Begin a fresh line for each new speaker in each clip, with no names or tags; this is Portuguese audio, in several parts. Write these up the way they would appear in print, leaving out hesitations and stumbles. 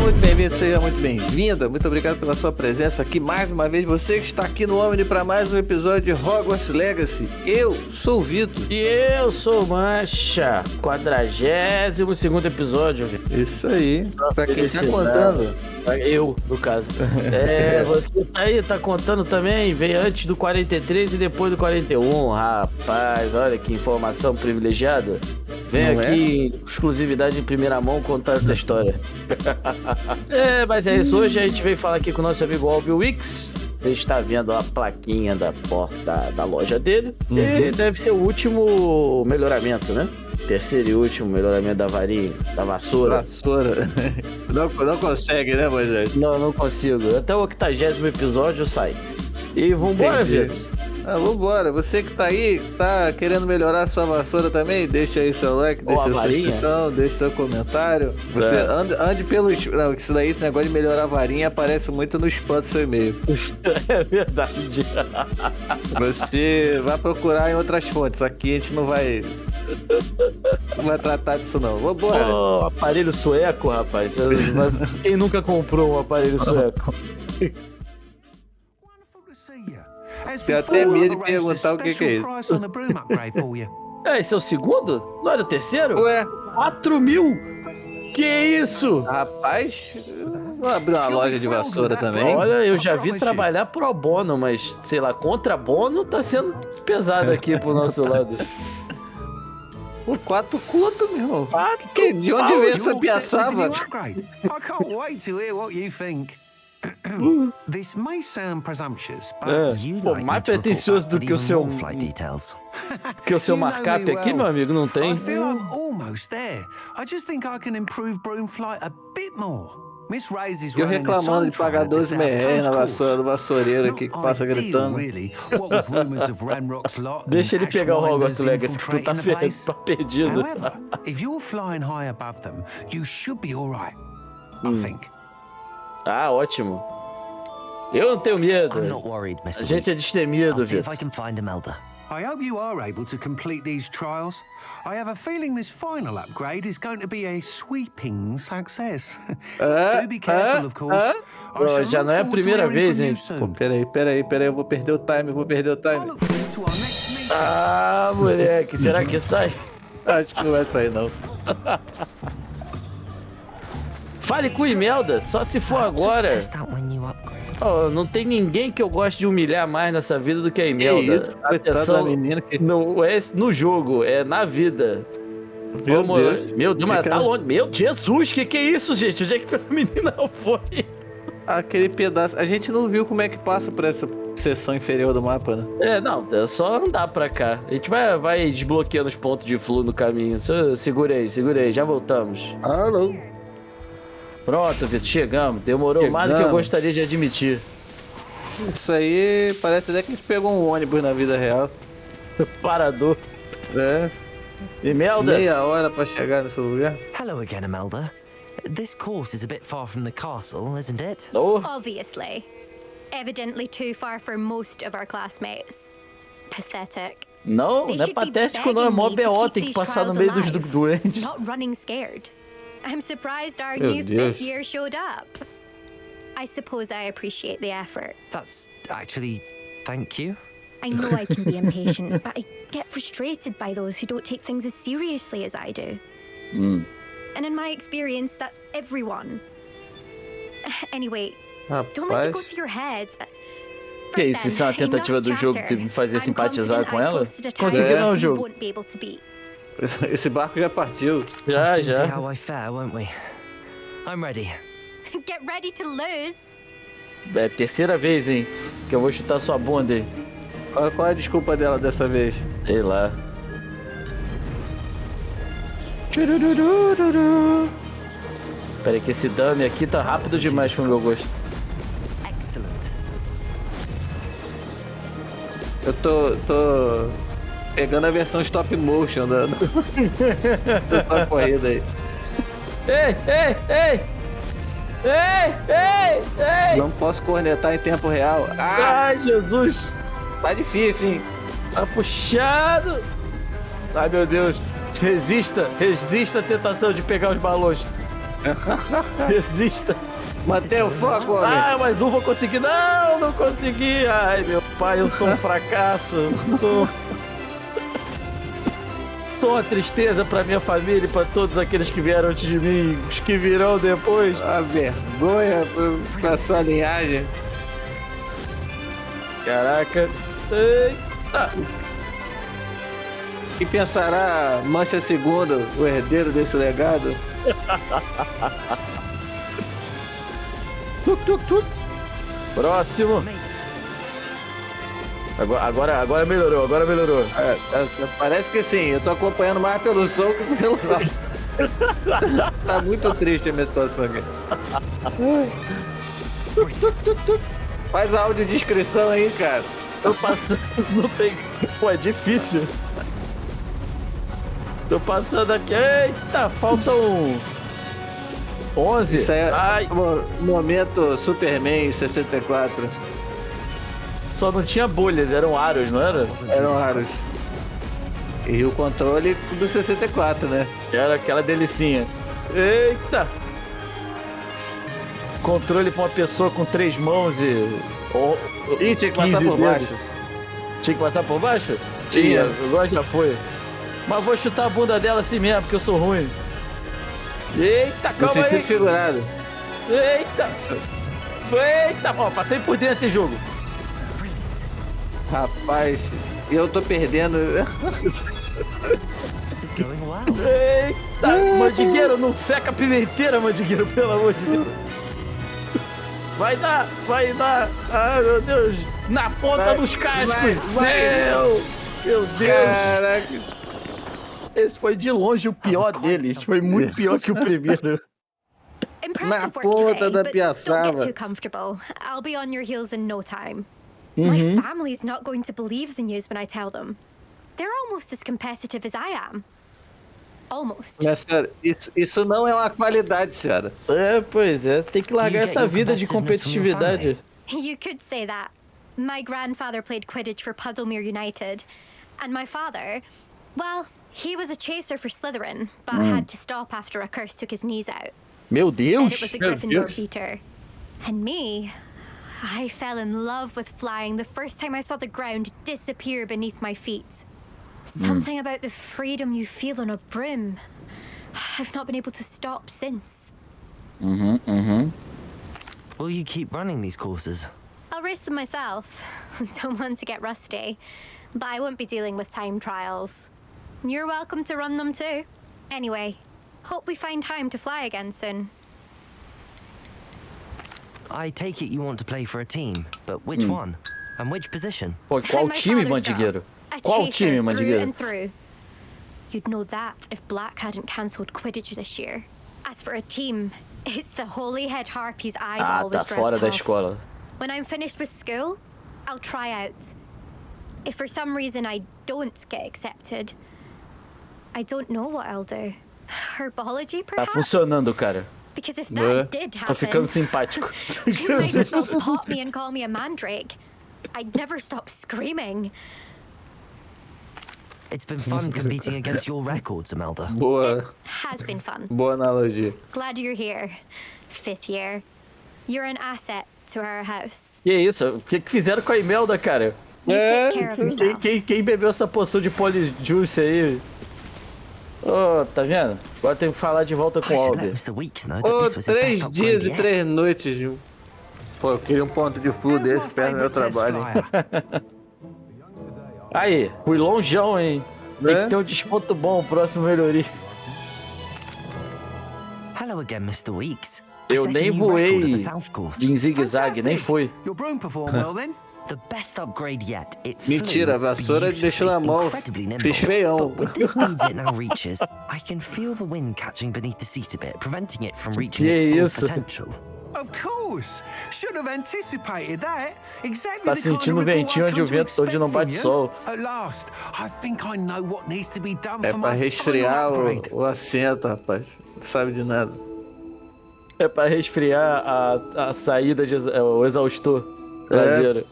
muito bem-vindo, seja muito bem-vinda. Muito obrigado pela sua presença aqui mais uma vez. Você que está aqui no OMNI para mais um episódio de Hogwarts Legacy. Eu sou o Vitor.
E eu sou o Mancha. 42º episódio, Vitor.
Isso aí. Pra quem está contando.
Eu, no caso. Você tá aí, tá contando também? Veio antes do 43 e depois do 41. Rapaz, olha que informação privilegiada. Vem não aqui, exclusividade em primeira mão, contar essa história. Mas é isso. Hoje a gente veio falar aqui com o nosso amigo Albi Wix. Você está vendo a plaquinha da porta da loja dele. E deve ser o último melhoramento, né? Terceiro e último melhoramento da varinha, da vassoura. Não consegue, né, Moisés? Não consigo. Até o 80º episódio sai. E vambora, Vitor.
Vambora. Você que tá aí, tá querendo melhorar a sua vassoura também, deixa aí seu like, deixa a sua inscrição, deixa seu comentário. Você ande pelo... Não, isso daí, esse negócio de melhorar a varinha aparece muito no spam do seu e-mail.
É verdade.
Você vai procurar em outras fontes. Aqui a gente não vai tratar disso não. Vambora.
Aparelho sueco, rapaz. Quem nunca comprou um aparelho sueco?
Tenho até medo de perguntar o que é isso.
Esse é o segundo? Não era o terceiro?
Ué.
4 mil? Que isso?
Rapaz, vou abrir uma loja de vassoura também.
Olha, eu já vi trabalhar pro bono, mas, sei lá, contra bono tá sendo pesado aqui pro nosso lado.
Pô, 4 conto, meu irmão. De onde veio essa piaçava?
This may sound presumptuous, but
Pô, mais pretensioso do que o seu markup aqui, meu amigo, não tem.
I feel I'm almost there. I just think I can improve broom flight a bit more. Miss Ray's is
eu reclamando de pagar 12 reais na vassoura do vassoureiro aqui que passa gritando.
Deixa ele pegar o Hogwarts Legacy, que tu tá perdido.
However, if you're flying high above them, you should be all right, I think.
Ah, ótimo. Eu não tenho medo. A gente é destemido, Vitor.
I hope you are able to complete these trials. I have a feeling this final upgrade is going to be a sweeping success. Do be careful, of course.
Já não é a primeira vez, hein?
Pô, peraí, eu vou perder o time,
Ah, moleque, será que sai?
Acho que não vai sair, não.
Fale com Imelda, só se for agora. Não tem ninguém que eu goste de humilhar mais nessa vida do que a Imelda.
Isso, atenção, menina que...
Não é no jogo, é na vida. Meu Deus, mas tá longe. Meu Jesus, que é isso, gente? Onde é que essa menina foi?
Aquele pedaço... A gente não viu como é que passa por essa seção inferior do mapa, né?
É só andar pra cá. A gente vai desbloqueando os pontos de flu no caminho. Segura aí, já voltamos.
Não.
Pronto, Vitor, chegamos. Demorou mais do que eu gostaria de admitir.
Isso aí parece até que a gente pegou um ônibus na vida real.
Parador. Imelda?
Meia hora pra chegar nesse lugar.
Hello again, Imelda. This course is a bit far from the castle, isn't it?
Obviously. Evidently too far for most of our classmates. Pathetic.
Não é patético não, é mó BO, tem que passar no meio dos doentes.
Not running scared. I'm surprised our new 5th year showed up. I suppose I appreciate the effort.
That's actually... thank you.
I know I can be impatient, but I get frustrated by those who don't take things as seriously as I do. And in my experience, that's everyone. Anyway, don't let it go to your head.
Que isso? Isso é uma tentativa do jogo que me fazia simpatizar com ela? Consegui não, jogo.
Esse barco já partiu.
Já.
See how I fare, won't we? I'm ready.
Get ready to lose.
É a terceira vez, hein, que eu vou chutar sua bunda aí.
Qual é a desculpa dela dessa vez?
Sei lá. Peraí que esse dummy aqui tá rápido demais pro meu gosto.
Excellent.
Eu tô pegando a versão stop motion dessa corrida aí.
Ei!
Não posso cornetar em tempo real.
Ai, Jesus!
Tá difícil, hein?
Tá puxado! Ai, meu Deus! Resista a tentação de pegar os balões. Desista.
Mantém o foco, homem.
Ah, mais um vou conseguir. Não consegui. Ai, meu pai, eu sou um fracasso. Sou uma tristeza pra minha família e pra todos aqueles que vieram antes de mim, os que virão depois.
A vergonha pra sua linhagem.
Caraca. Eita.
E pensará Mancha Segunda, o herdeiro desse legado?
Próximo. Agora melhorou.
Parece que sim, eu tô acompanhando mais pelo som que pelo lado. Tá muito triste a minha situação aqui. Faz a audiodescrição aí, cara.
Tô passando, não tem... Pô, é difícil. Tô passando aqui. Eita, faltam 11.
Isso aí é
Ai.
Momento Superman 64.
Só não tinha bolhas, eram aros, não era?
Eram aros. E o controle do 64, né?
Era aquela delicinha. Eita! Controle pra uma pessoa com 3 mãos e...
Ih, tinha que passar por baixo.
Tinha que passar por baixo?
Tinha.
Agora já foi. Mas vou chutar a bunda dela assim mesmo, porque eu sou ruim. Eita, calma aí.
Figurado.
Eita, ó, passei por dentro em jogo.
Rapaz, eu tô perdendo.
Eita, mandigueiro, não seca a pimenteira, mandigueiro, pelo amor de Deus. Vai dar. Ai, meu Deus. Na ponta dos cascos. Meu Deus.
Caraca.
Esse foi de longe o pior deles. Foi muito pior que o primeiro.
Impressive
Na
work
ponta
today,
da
but
piaçava.
don't get too comfortable. I'll be on your heels in no time. My family's not going to believe the news when I tell them. They're almost as competitive as I am. Almost.
Mas, senhora, isso não é uma qualidade, senhora.
É, pois é. Tem que largar essa vida de competitividade.
You could say that. My grandfather played Quidditch for Puddlemere United. And my father, well, he was a chaser for Slytherin, but had to stop after a curse took his knees out.
Meu Deus!
Said it was the Gryffindor beater. And me, I fell in love with flying the first time I saw the ground disappear beneath my feet. Something about the freedom you feel on a broom. I've not been able to stop since.
Will you keep running these courses?
I'll race them myself. Don't want to get rusty. But I won't be dealing with time trials. You're welcome to run them too. Anyway, hope we find time to fly again soon.
I take it you want to play for a team, but which one? And which position?
Pô, qual time, mandigueiro? Qual time, mandigueiro?
Through. You'd know that if Black hadn't cancelled Quidditch this year. As for a team, it's the Holyhead Harpies I've always
tá fora
dreamt
da
of.
escola.
When I'm finished with school, I'll try out. If for some reason I don't get accepted, I don't know what I'll do. Herbology,
Tá
perhaps?
funcionando, cara.
Because if that did
Tá
happen,
ficando simpático.
you might as well pop me and call me a mandrake. I'd never stop screaming.
It's been fun competing against your records, Imelda.
Boa.
Has been fun.
Boa analogia.
Glad you're here. 5th year. You're an asset to our house.
Que isso? O que fizeram com a Imelda, cara?
You take care of yourself.
Quem bebeu essa poção de Polyjuice aí? Oh, tá vendo? Agora tem que falar de volta com o Alder.
Ô, 3 dias e 3 noites, Gil. Pô, eu queria um ponto de flu desse perto do meu trabalho.
Aí, fui longeão, hein? Tem que ter um desconto bom, próximo melhoria.
Hello again, Mr. Weeks.
Eu nem voei em zigue-zague, nem fui.
Your broom performed well then?
The best upgrade yet. It
Mentira, a vassoura deixou na mão. Fiz feião.
With the speeds it now reaches, I can feel the wind catching beneath the seat a bit, preventing it from reaching its full potential.
Of course. Should have anticipated that. Exactly
Tá
the kind of
sentindo o
report
ventinho
I've
onde o
come to
vento onde não
expect
bate
from
sol.
you. At last, I think I know what needs to be done
É
for
pra
my
resfriar
final upgrade.
o assento, rapaz. Não sabe de nada.
É pra resfriar a saída, o exaustor traseiro.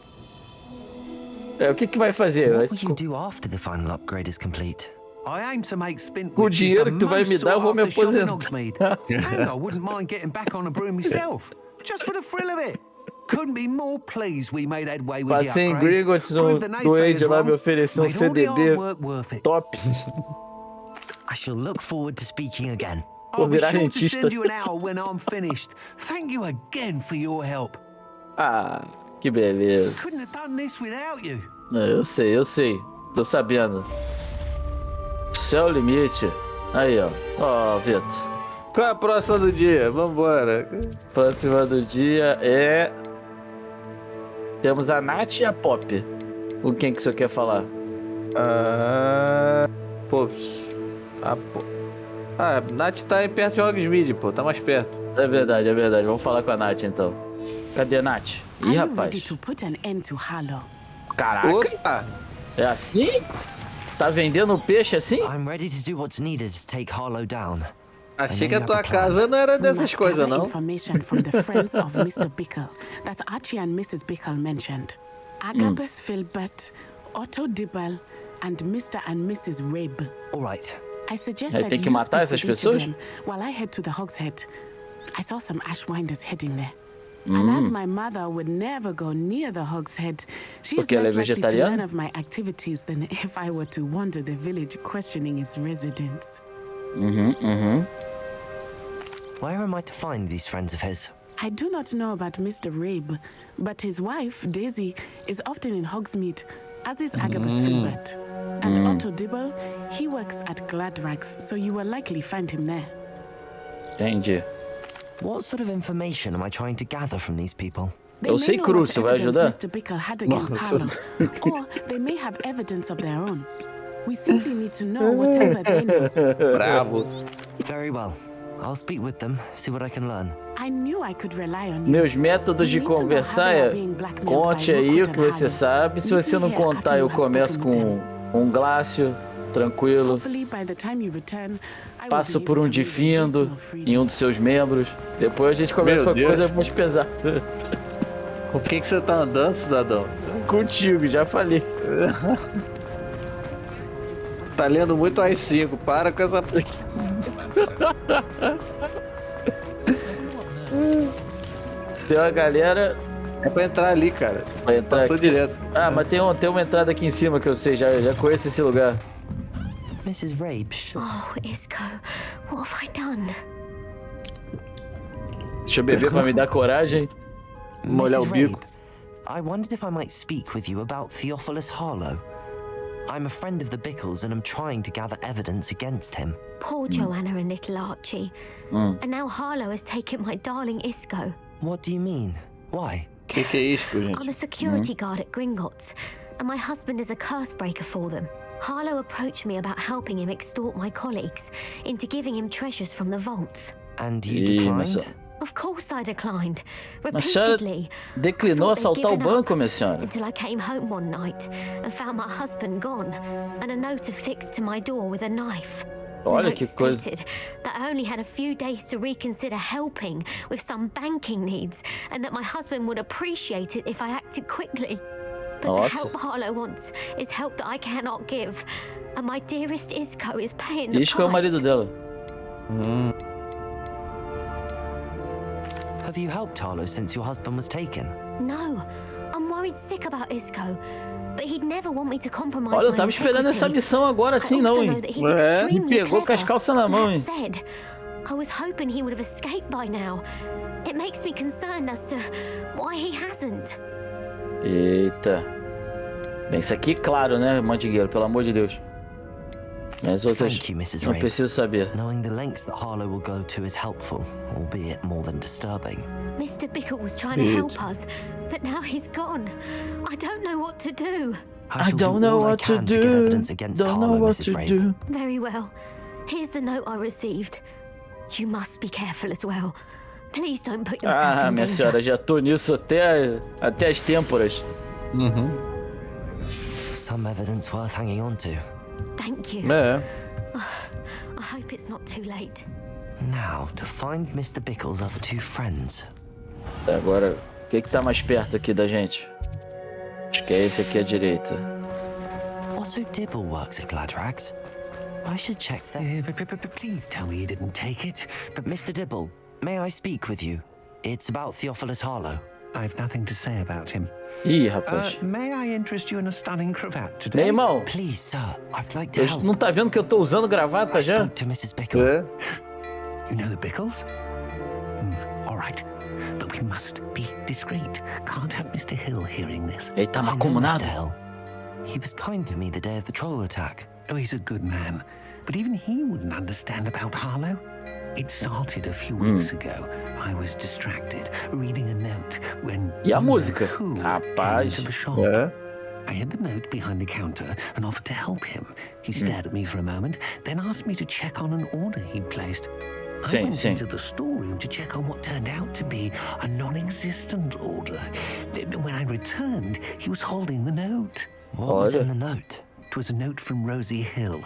O que vai fazer?
What will you do after the final upgrade is complete?
I aim to make Spint,
Com o dinheiro que tu vai me dar, eu vou me aposentar.
And I wouldn't mind getting back on the broom myself, just for the thrill of it. Couldn't be more pleased we made headway with the
Passei em
upgrades.
Gringotts, o Duende lá me ofereceu um CDB top.
I shall look forward to speaking again.
Vou virar rentista.
Send you an hour when I'm finished. Thank you again for your help.
Ah, que beleza.
Couldn't have done this without you.
Eu sei. Tô sabendo. Céu limite. Aí, ó. Ó, Vitor.
Qual é a próxima do dia? Vambora.
Próxima do dia é... Temos a Nath e a Pop. Com quem que você quer falar?
A Nath tá aí perto de Hogsmeade, pô. Tá mais perto.
É verdade. Vamos falar com a Nath, então. Cadê a Nath? Ih, rapaz. Caraca.
Opa!
É assim? Tá vendendo peixe assim?
I'm ready to do what's needed to take Harlow down.
Achei que a tua casa não era dessas coisas, não.
Information from the friends of Mr. Bickle that Archie and Mrs. Bickle mentioned. Agabus Filbert, Otto Dibble, and Mr. and Mrs. Rabe.
All right.
I suggest that
tem que
you
matar
speak
essas
with each
pessoas?
of them while I head to the Hogshead. I saw some Ashwinders heading there. And as my mother would never go near the Hogshead, she is less likely to learn of my activities than if I were to wander the village questioning its residents.
Where am I to find these friends of his?
I do not know about Mr. Rabe, but his wife, Daisy, is often in Hogsmeade, as is Agabus Filbert. And Otto Dibble, he works at Gladrags, so you will likely find him there.
Entendi.
What sort of information am I trying to gather from these people?
Eu sei cru, você vai ajudar?
Mr. Bickle had against Harlow, or they may have evidence of their own. We simply need to know whatever they know.
Bravo.
Very well. I'll speak with them, see what I can learn.
I knew I could rely on you.
Meus métodos de conversar é conte aí o que você sabe. Se você não contar, eu começo com um glácio, tranquilo. Passo por um difindo em um dos seus membros. Depois a gente começa com a coisa mais pesada.
Com quem que você tá andando, cidadão?
Contigo, já falei.
Tá lendo muito AI-5, para com essa...
Tem uma galera...
É pra entrar ali, cara.
Vai entrar
Passou
aqui.
direto.
Ah, mas tem uma entrada aqui em cima que eu sei, já conheço esse lugar.
Mrs. Rabe,
Oh, Isco, what have I done?
Deixa eu beber pra me dar coragem.
Molhar o bico.
I wondered if I might speak with you about Theophilus Harlow. I'm a friend of the Bickles and I'm trying to gather evidence against him.
Poor Joanna and little Archie. And now Harlow has taken my darling Isco.
What do you mean? Why?
Que é isso, gente?
I'm a security guard at Gringotts, and my husband is a curse breaker for them. Harlow approached me about helping him extort my colleagues into giving him treasures from the vaults.
And you declined?
Of course I declined, repeatedly.
Declinou assaltar o banco, minha senhora.
Until I came home one night and found my husband gone and a note affixed to my door with a knife.
Olha
que coisa. Stated that I only had a few days to reconsider helping with some banking needs and that my husband would appreciate it if I acted quickly. But the help Harlow wants is help that I cannot give. And my dearest Isco is paying the price.
Isco é o marido dela.
Have you helped Harlow since your husband was taken?
No, I'm worried sick about Isco. But he'd never want me to compromise.
Olha, eu tava esperando essa missão agora assim, não, hein? Me pegou com as calças na mão, hein?
I was hoping he would have escaped by now. It makes me concerned as to why he hasn't.
Eita. Bem, isso aqui, claro, né, Mandigueiro, pelo amor de Deus. Mas outras não preciso saber.
Knowing the lengths that Harlow will go to is helpful, albeit more than disturbing.
Mr. Bickle was trying to help us, but now he's gone. I don't know what to do.
I don't know what to do. Don't know what to do.
Very well. Here's the note I received. You must be careful as well. Please don't put yourself in danger.
Minha senhora, já tô nisso até as têmporas.
Some evidence worth hanging on to.
Thank you.
É.
I hope it's not too late.
Now, to find Mr. Bickle's other two friends.
Agora, o que tá mais perto aqui da gente? Acho que é esse aqui à direita.
Otto Dibble works at Gladrags. I should check that.
Please tell me you didn't take it.
Mr. Dibble, may I speak with you? It's about Theophilus Harlow.
I've nothing to say about him.
Ih, rapaz.
May I interest you in a stunning cravat today?
Meu irmão.
Please, sir, I'd like to help.
Não tá vendo que eu tô usando gravata já?
I spoke to Mrs. Bickle.
You know the Bickles? All right. But we must be discreet. Can't have Mr. Hill hearing this.
Ele tá macumunado.
Mr. Hill. He was kind to me the day of the troll attack.
Oh, he's a good man. But even he wouldn't understand about Harlow. It started a few weeks ago. I was distracted, reading a note when
E a música?
came
Rapaz.
into the shop. I hid the note behind the counter and offered to help him. He stared at me for a moment, then asked me to check on an order he'd placed. I went into the storeroom to check on what turned out to be a non-existent order. When I returned, he was holding the note.
What was in the note?
It was a note from Rosie Hill,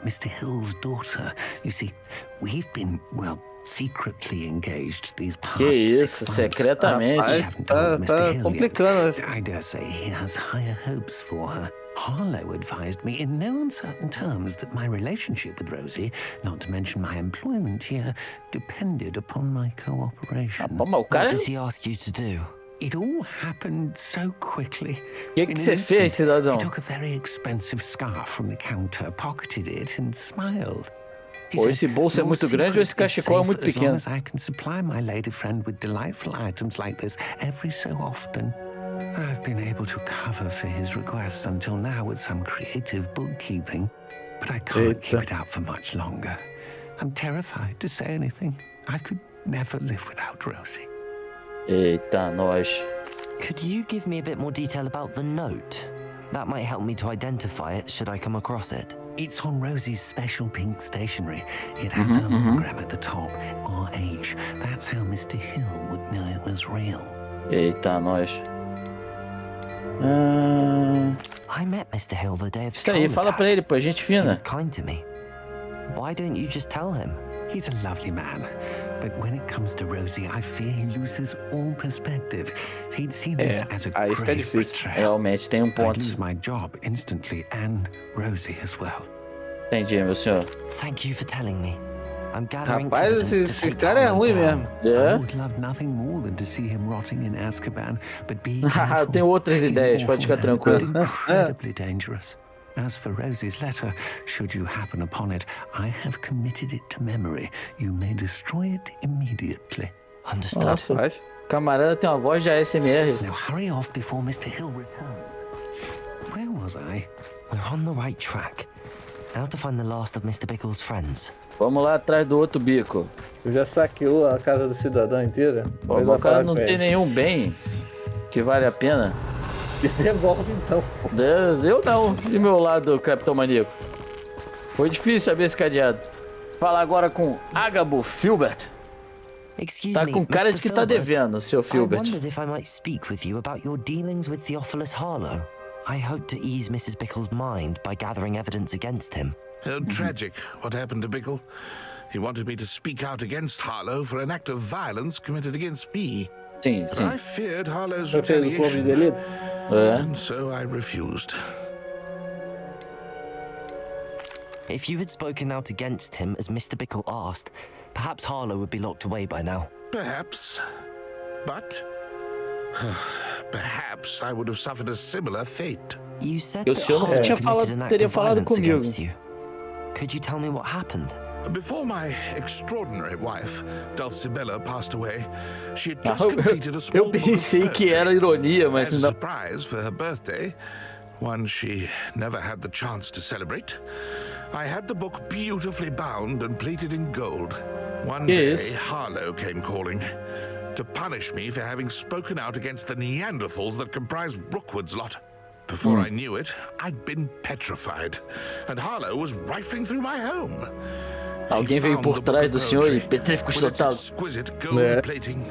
Mr. Hill's daughter. You see, we've been, well, secretly engaged these past
Que
6
isso,
months.
secretamente.
I haven't told Mr. Hill
complicando.
yet. I dare say he has higher hopes for her. Harlow advised me in no uncertain terms that my relationship with Rosie, not to mention my employment here, depended upon my cooperation.
Mas o cara...
What does he ask you to do?
It all happened so quickly.
O que você fez, cidadão?
He took a very expensive scarf from the counter, pocketed it and smiled.
Ou esse bolso é muito grande ou esse cachecol é muito pequeno.
As long as I can supply my lady friend with delightful items like this every so often. I've been able to cover for his requests until now with some creative bookkeeping, but I can't keep it out for much longer. I'm terrified to say anything. I could never live without Rosie.
Eita, nós.
Could you give me a bit more detail about the note? That might help me to identify it should I come across it.
It's on Rosie's special pink stationery. It has a monogram at the top, RH. That's how Mr. Hill would know it was real.
Eita, nós.
I met Mr. Hill the day of the
Isso aí, fala pra ele, pô, gente
He
fina.
was kind to me. Why don't you just tell him?
He's a lovely man, but when it comes to Rosie, I fear he loses all perspective. He'd see this as a
aí fica
great
difícil.
betrayal.
Realmente tem
I'd
ponto.
lose my job instantly and Rosie as well.
Entendi, meu senhor.
Thank you for telling me. I'm gathering
Rapaz,
evidence to
esse
take
cara é
Harlow
ruim
down.
mesmo.
I would love nothing more than to see him rotting in Azkaban, but be careful.
Eu tenho outras
He's
ideias,
an
pode
awful
ficar
man,
tranquilo.
but incredibly dangerous. As for Rosie's letter, should you happen upon it, I have committed it to memory. You may destroy it immediately.
Understood.
Nossa, o camarada tem uma voz de ASMR.
Now hurry off before Mr. Hill returns. Where was I?
We're on the right track. Now to find the last of Mr. Bickle's friends.
Vamos lá atrás do outro bico.
Tu já saqueou a casa do cidadão inteira?
Pô, o cara não tem nenhum bem que vale a pena.
Devolve então.
Eu não. E meu lado, Capitão Maníaco? Foi difícil abrir esse cadeado. Falar agora com Ágabo Filbert.
Excuse
Tá
me,
com cara
Mr.
de que tá
Filbert.
devendo, seu
I
Filbert.
wondered if I might speak with you about your dealings with Theophilus Harlow. I hope to ease Mrs. Bickle's mind by gathering evidence against him.
Tragic, what happened to Bickle. He wanted me to speak out against Harlow for an act of violence committed against me.
Sim,
But
sim.
I feared Harlow's
Você fez o corpo de
retaliation,
delito?
and so I refused.
If you had spoken out against him as Mr. Bickle asked, perhaps Harlow would be locked away by now.
Perhaps. But perhaps I would have suffered a similar fate.
You said
Eu,
that
se eu não
Harlow
tinha
committed an act
teria
of
falado
violence
comigo.
against you. Could you tell me what happened?
Before my extraordinary wife, Dulcibella, passed away, she had just
Eu
completed a small book of
pensei que era
poetry.
ironia, mas
As a
não.
surprise for her birthday, one she never had the chance to celebrate, I had the book beautifully bound and plated in gold. One
Yes.
day, Harlow came calling to punish me for having spoken out against the Neanderthals that comprise Rookwood's lot. Before I knew it, I'd been petrified, and Harlow was rifling through my home.
Alguém veio por trás do senhor e petríficos
with its
total.
exquisite gold plating.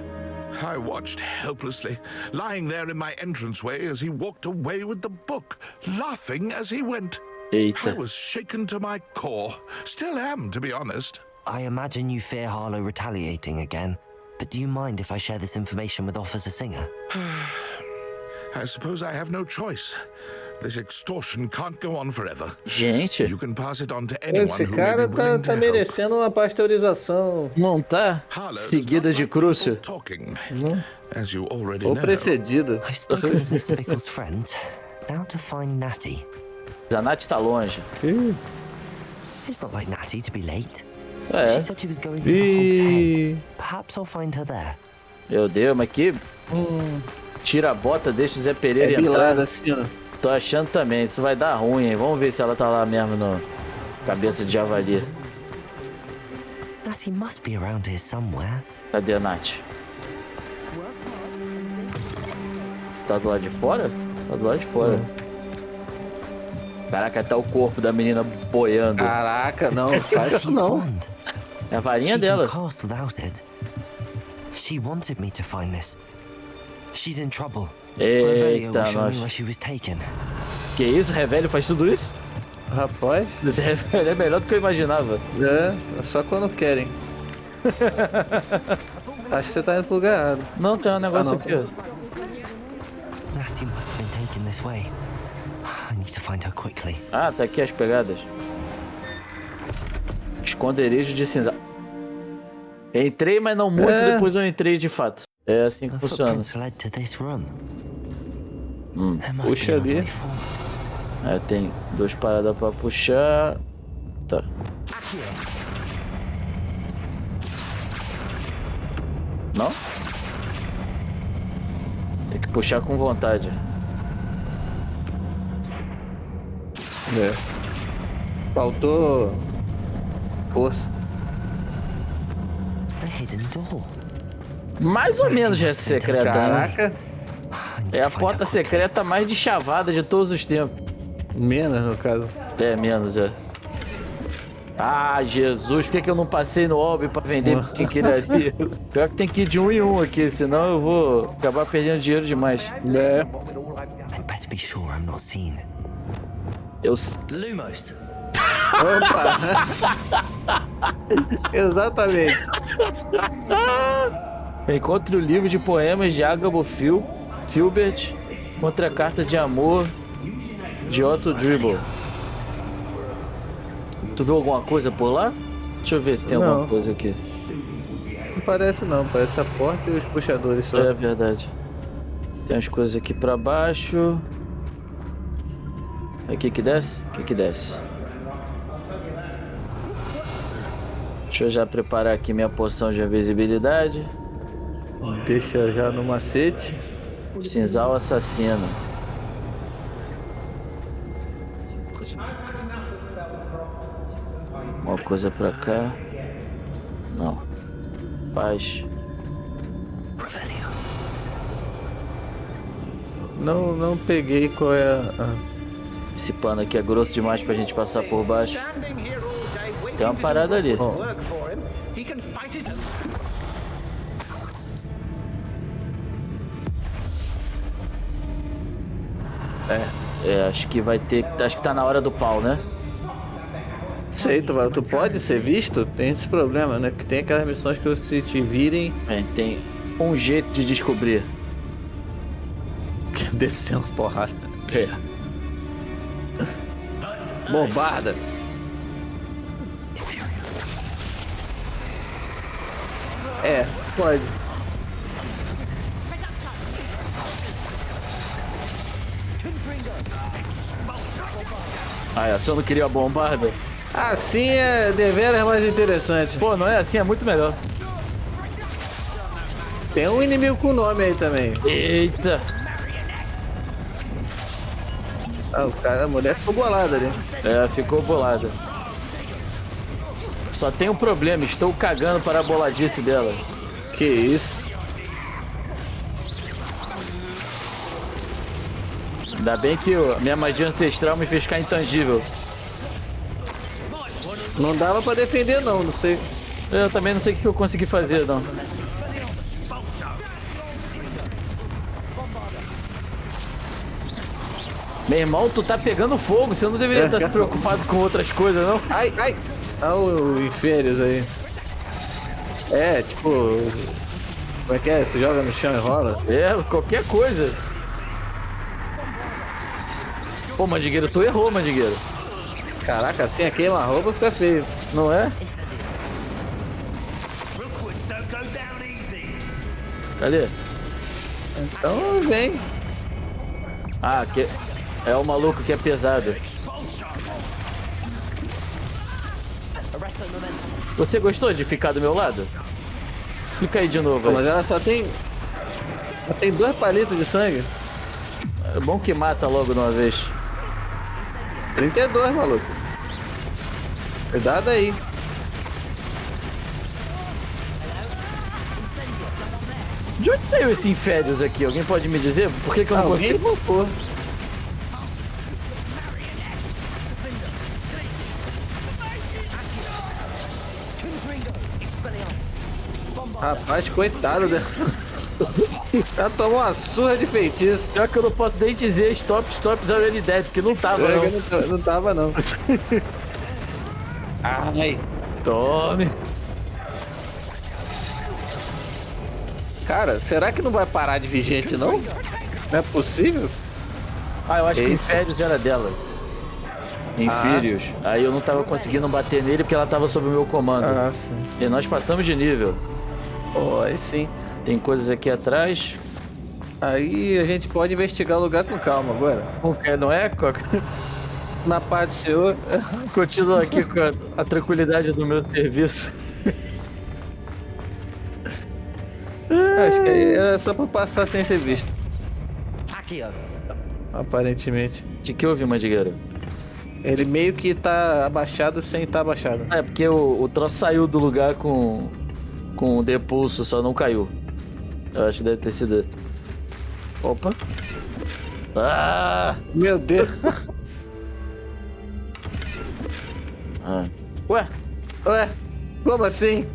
I watched helplessly, lying there in my entranceway as he walked away with the book, laughing as he went. I
Eita.
was shaken to my core. Still am, to be honest.
I imagine you fear Harlow retaliating again, but do you mind if I share this information with Officer Singer?
I suppose I have no choice. This extortion can't go on forever.
Gente.
You can pass it on to anyone
Esse
who
cara
may be willing
tá
to
merecendo uma pasteurização.
Não tá? Seguida de crucio.
As you already
Ou
know.
precedida.
I've spoken with Mr. Bickle's friend. Now to find Natty.
A Nath tá longe.
It's not like Natty to be late.
É.
She said she was going to the Hogshead. Perhaps I'll find her there.
Meu Deus, mas que... Tira a bota, deixa o Zé Pereira entrar.
Bilada assim, ó.
Tô achando também, isso vai dar ruim, hein? Vamos ver se ela tá lá mesmo no cabeça de javali.
Natty must be around here somewhere.
Cadê a Nath? Tá do lado de fora? Tá do lado de fora. Caraca, tá o corpo da menina boiando.
Caraca, não, faz isso não.
É a varinha dela.
She wanted me to find this. She's in trouble.
Eita, nossa. Que isso? Revelio faz tudo isso?
Rapaz.
Esse Revelio é melhor do que eu imaginava.
É só quando querem. Acho que você tá indo pro lugar errado.
Não, tem um negócio aqui, ó.
Natty must have been taken this way. I need to find her quickly.
Ah, tá aqui as pegadas. Esconderijo de cinza. Entrei, mas não muito, depois eu entrei de fato. É assim que funciona.
Puxa ali.
É, tem 2 paradas pra puxar. Tá. Não? Tem que puxar com vontade.
É. Faltou força.
Mais ou menos já é secreta.
Caraca.
É a porta secreta mais de chavada de todos os tempos.
Menos, no caso.
É, menos, é. Ah, Jesus, por que eu não passei no OB pra vender quem queria? Pior que tem que ir de 1 em 1 aqui, senão eu vou acabar perdendo dinheiro demais.
É.
Eu...
Lumos.
Opa! Exatamente.
Encontre o livro de poemas de Agabo Filbert contra a carta de amor de Otto Dribble. Tu viu alguma coisa por lá? Deixa eu ver se tem alguma coisa aqui.
Não parece não, parece a porta e os puxadores só.
É verdade. Tem as coisas aqui pra baixo. Aqui que desce? Aqui que desce. Deixa eu já preparar aqui minha poção de invisibilidade.
Deixa já no macete.
Cinzal assassino. Uma coisa pra cá. Não. Paz.
Não peguei qual é a...
Esse pano aqui é grosso demais pra gente passar por baixo. Tem uma parada ali. Acho que vai ter... Acho que tá na hora do pau, né?
Sei, tu pode ser visto? Tem esse problema, né? Que tem aquelas missões que se te virem...
Tem um jeito de descobrir.
Descendo porrada.
É.
Bombarda. É, pode.
Ah, eu só não queria a bombarda.
Assim é deveras mais interessante.
Pô, não é assim, é muito melhor.
Tem um inimigo com nome aí também.
Eita.
Ah, a mulher ficou bolada ali.
É, ficou bolada. Só tem um problema, estou cagando para a boladice dela.
Que isso?
Ainda bem que minha magia ancestral me fez ficar intangível.
Não dava pra defender não sei.
Eu também não sei o que eu consegui fazer, não. Meu irmão, tu tá pegando fogo, você não deveria estar se preocupado com outras coisas, não?
Ai, ai! Olha o inférios aí. É, tipo... Como é que é? Você joga no chão e rola?
É, qualquer coisa. Pô, Mandigueiro, tu errou, Mandigueiro.
Caraca, assim a queima-roupa fica feio.
Não é? Cadê?
Então vem.
Ah, que é o maluco que é pesado. Você gostou de ficar do meu lado? Fica aí de novo.
Pô, mas ela só tem... Ela tem 2 palitos de sangue.
É bom que mata logo de uma vez.
32, maluco. Cuidado aí.
De onde saiu esse Inférios aqui? Alguém pode me dizer? Por que eu não consigo?
Voltou. Rapaz, coitado dela. Ela tomou uma surra de feitiço.
Já que eu não posso nem dizer stop, already dead, porque não tava, não.
Não tava, não.
Ai, tome.
Cara, será que não vai parar de vir gente, não? Não é possível?
Ah, eu acho que o Inférios era dela. Inférios. Aí eu não tava conseguindo bater nele porque ela tava sob o meu comando.
Ah, sim.
E nós passamos de nível.
Oh, aí sim.
Tem coisas aqui atrás.
Aí a gente pode investigar o lugar com calma agora.
Não é, Coca?
Na paz do Senhor.
Continuo aqui com a tranquilidade do meu serviço.
Acho que aí é só pra passar sem ser visto.
Aqui, ó.
Aparentemente.
De que houve, Mandigueiro?
Ele meio que tá abaixado sem estar abaixado.
É, porque o troço saiu do lugar com o depulso, só não caiu. Eu acho que deve ter sido. Opa. Ah!
Meu Deus.
Ah. Ué,
Como assim?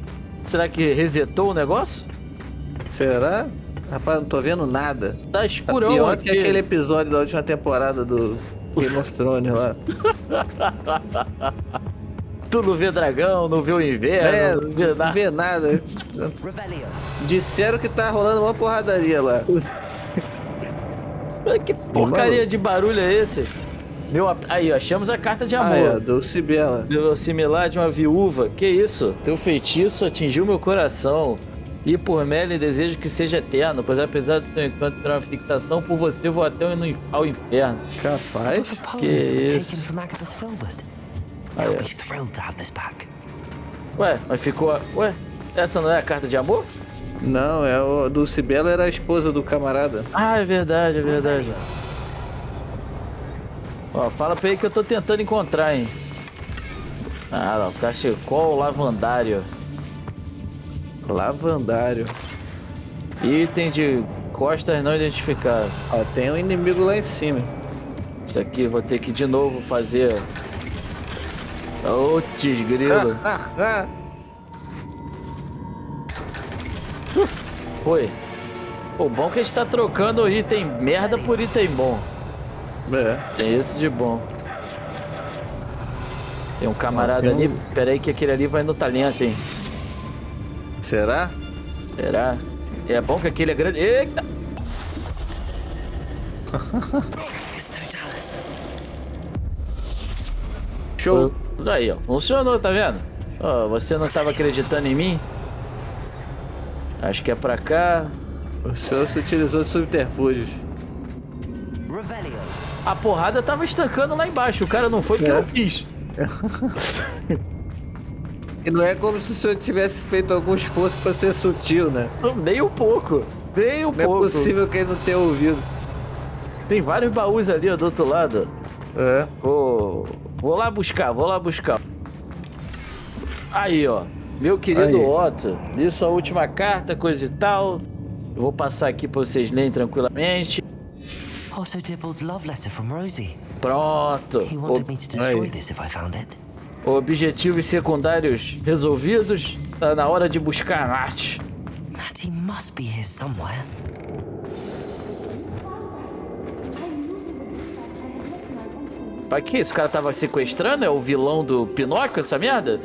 será que resetou o negócio?
Será? Rapaz, não tô vendo nada.
Tá
Tá
escurão
pior
aqui.
que aquele episódio da última temporada do Game of Thrones lá.
Tu não vê dragão, não vê o inverno, não vê
Não
nada.
vê nada. Disseram que tá rolando uma porradaria lá.
Que porcaria de barulho é esse? Aí, ó, achamos a carta de amor.
Ah, é, Dulcibela.
Deu similar de uma viúva. Que isso? Teu feitiço atingiu meu coração. E por Merlin desejo que seja eterno, pois apesar do seu encanto ser uma fixação, por você vou até ao inferno.
Capaz?
Que isso? Aí, ué, mas ficou... Ué, essa não é a carta de amor?
Não, é o Dulcibela era a esposa do camarada.
Ah, é verdade, é verdade. Ó, fala pra ele que eu tô tentando encontrar, hein. Ah, lá, cachecol lavandário.
Lavandário.
Item de costas não identificadas.
Ó, tem um inimigo lá em cima.
Isso aqui eu vou ter que de novo fazer. Otis, grilo. Oi. O bom é que a gente tá trocando item merda por item bom.
É.
Tem isso de bom. Tem um camarada ali. Pera aí que aquele ali vai no talento, hein.
Será?
Será? É bom que aquele é grande. Eita!
Show.
Aí, ó. Funcionou, tá vendo? Ó, você não tava acreditando em mim? Acho que é pra cá.
O senhor se utilizou de subterfúgios.
A porrada tava estancando lá embaixo. O cara não foi porque eu quis.
E não é como se o senhor tivesse feito algum esforço pra ser sutil, né?
Nem um pouco. Nem um pouco.
Não é possível que ele não tenha ouvido.
Tem vários baús ali, ó, do outro lado.
É.
Vou lá buscar. Aí, ó. Meu querido Otto, li sua última carta, coisa e tal. Eu vou passar aqui pra vocês lerem tranquilamente.
Also Dibble's love letter from Rosie.
Pronto.
He wanted me to destroy this if I found it.
Objetivos secundários resolvidos. Tá na hora de buscar a Nath.
Natty must be here somewhere.
Pra que isso? O cara tava sequestrando? É o vilão do Pinóquio, essa merda?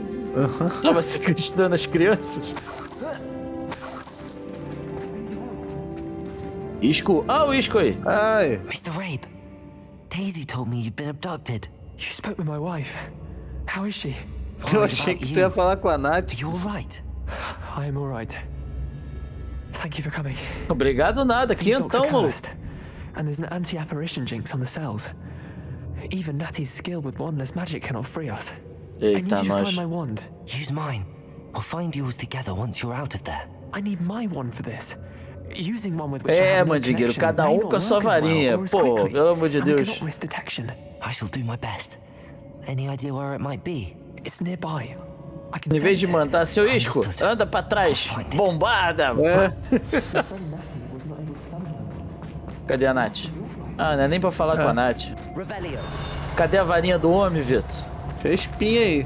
Tava sequestrando as crianças. Isco. Ah, o Isco aí.
Ai.
Mr. Rabe. Daisy told me you'd been abducted.
You spoke with my wife. How is she?
Eu achei que tu ia falar com a Nath.
Are you alright?
I am alright. Thank you for coming.
Obrigado nada, quentão, maluco.
And there's an anti-apparition jinx on the cells. Even Natty's skill with wandless magic cannot free us. I need you to find my wand.
Use mine. We'll find yours together once you're out of there.
I need my wand for this. Using one with which I have no
mandigueiro,
connection
cada
may
com a
not
sua
work as well
varinha.
or as
Pô,
quickly,
pelo amor de
and
Deus.
cannot risk detection.
I shall do my best. Any idea where it might be?
It's nearby. I can
Em vez de
sense it.
mandar seu isco, anda pra trás. Bombada. Cadê a Nath? Ah, não é nem pra falar com a Nath. Cadê a varinha do homem, Vitor?
Fez espinha aí.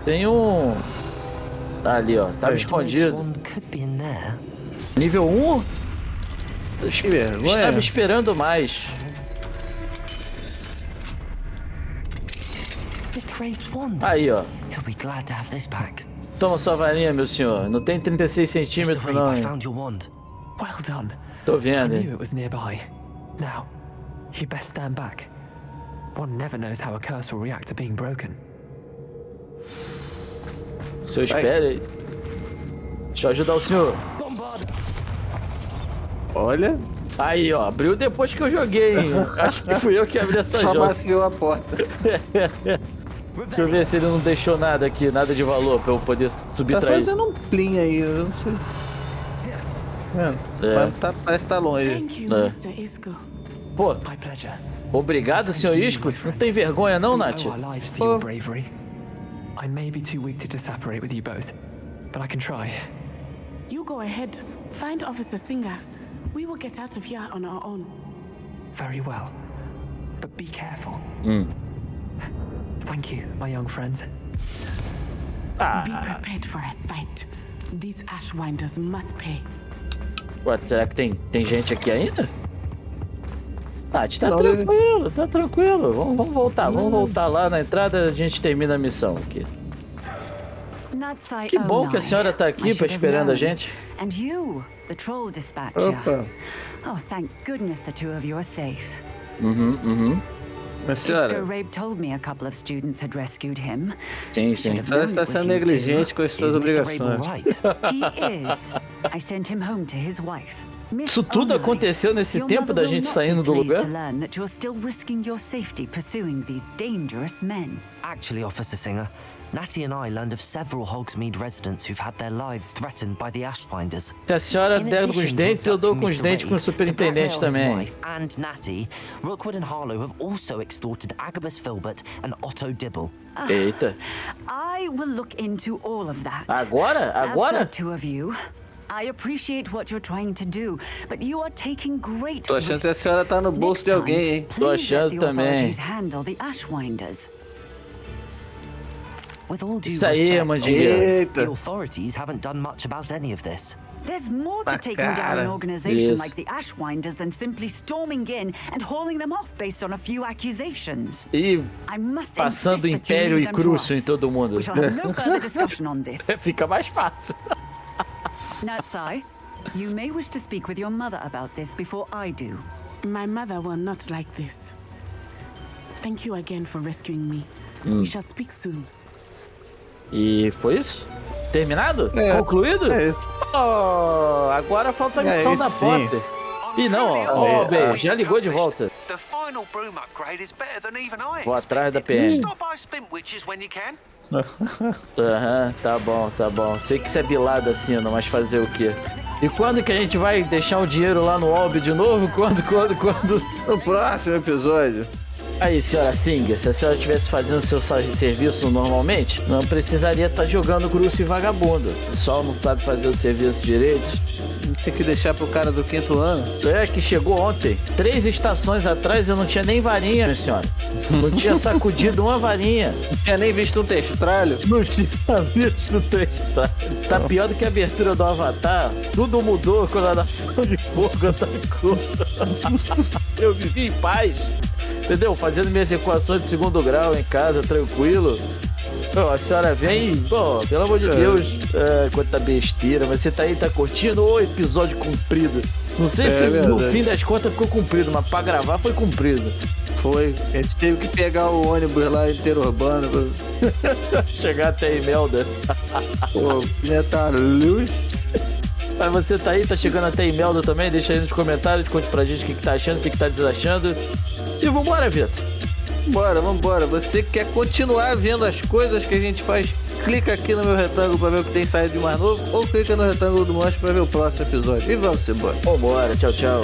Tem um... Tá ali, ó. Tava escondido. Nível 1? Estava esperando mais. Aí, ó. Toma sua varinha, meu senhor. Não tem 36 centímetros, não. Hein?
Well done.
Tô vendo,
I
hein?
knew it was nearby. Now, you best stand back. One never knows how a curse will react to being broken.
O senhor espere aí. Deixa eu ajudar o senhor.
Olha.
Aí, ó. Abriu depois que eu joguei, hein? Acho que fui eu que abri essa
Só
joga.
maciou a porta.
Deixa eu ver se ele não deixou nada aqui, nada de valor pra eu poder subtrair.
Tá fazendo um plim aí, eu não sei. Mas parece que tá longe.
Pô, obrigado, senhor Isco. Não tem vergonha não, Nath?
I may be too weak to disapparate with you both, but I can try.
You go ahead. Find Officer Singer. We will get out of here on our own.
Very well. But be careful. Thank you, my young friends.
Be prepared for a fight. These Ashwinders must pay.
Ué, será que tem gente aqui ainda? Nath, tá tranquilo, tá tranquilo. Vamos voltar lá na entrada, a gente termina a missão aqui. Que bom que a senhora tá aqui esperando a gente.
And you, the troll dispatcher.
Opa.
Oh, thank goodness the two of you are safe.
Mas senhora,
Rabe told me a couple of students had rescued him.
Sim.
a senhora está sendo negligente com as suas obrigações.
He is. I sent him home to his wife.
Isso tudo aconteceu nesse tempo da gente saindo do lugar?
Actually, Officer Singer, Natty and I learned of several Hogsmeade residents who've had their lives threatened by the Ashwinders.
Se a senhora der com os dentes, eu dou com os dentes com o superintendente também.
And Natty, Rookwood and Harlow have also extorted Agabus Filbert and Otto Dibble.
Eita.
I will look into all of that.
Agora?
As for the two of you, I appreciate what you're trying to do, but you are taking great
Tô achando que a senhora tá no bolso de alguém, hein?
Tô achando também. Isso aí, mandinha.
The authorities haven't done much about any of this.
There's more to taking down an organization like the Ashwinders than simply storming in and hauling them off based on a few accusations.
E passando império e crucio em todo mundo.
We shall have no further discussion on this.
Fica mais fácil.
Natsai, you may wish to speak with your mother about this before I do.
My mother will not like this. Thank you again for rescuing me. We shall speak soon.
E foi isso? Terminado? Concluído?
É isso.
Oh, agora falta a missão da Potter. Ih, não, ó, Bey, já ligou de volta. Vou atrás da PM. Tá bom. Sei que você é bilado assim, mas fazer o quê? E quando que a gente vai deixar o dinheiro lá no Orb de novo? Quando?
No próximo episódio.
Aí, senhora Singer, se a senhora estivesse fazendo seu serviço normalmente, não precisaria estar jogando crucio e vagabundo. Só não sabe fazer o serviço direito.
Tem que deixar pro cara do 5º ano.
É, que chegou ontem. 3 estações atrás eu não tinha nem varinha, minha senhora. Não tinha sacudido uma varinha.
Não tinha nem visto um testralho.
Não tinha visto um testralho. Tá pior do que a abertura do Avatar. Tudo mudou quando a Nação de Fogo atacou. Eu vivi em paz. Entendeu? Fazendo minhas equações de 2º grau em casa, tranquilo. A senhora vem, pô, pelo amor de Deus, quanta besteira. Mas você tá aí, tá curtindo o episódio comprido. Não sei se no fim das contas ficou comprido, mas pra gravar foi comprido.
Foi. A gente teve que pegar o ônibus lá interurbano.
Chegar até a Imelda.
Pô, tá luz.
Mas você tá aí, tá chegando até a Imelda também? Deixa aí nos comentários, conte pra gente o que tá achando, o que tá desachando. E vambora, Vitor.
Vambora. Você quer continuar vendo as coisas que a gente faz? Clica aqui no meu retângulo pra ver o que tem saído de mais novo, ou clica no retângulo do Nossa pra ver o próximo episódio. E vamos embora.
Vambora, tchau.
Tchau.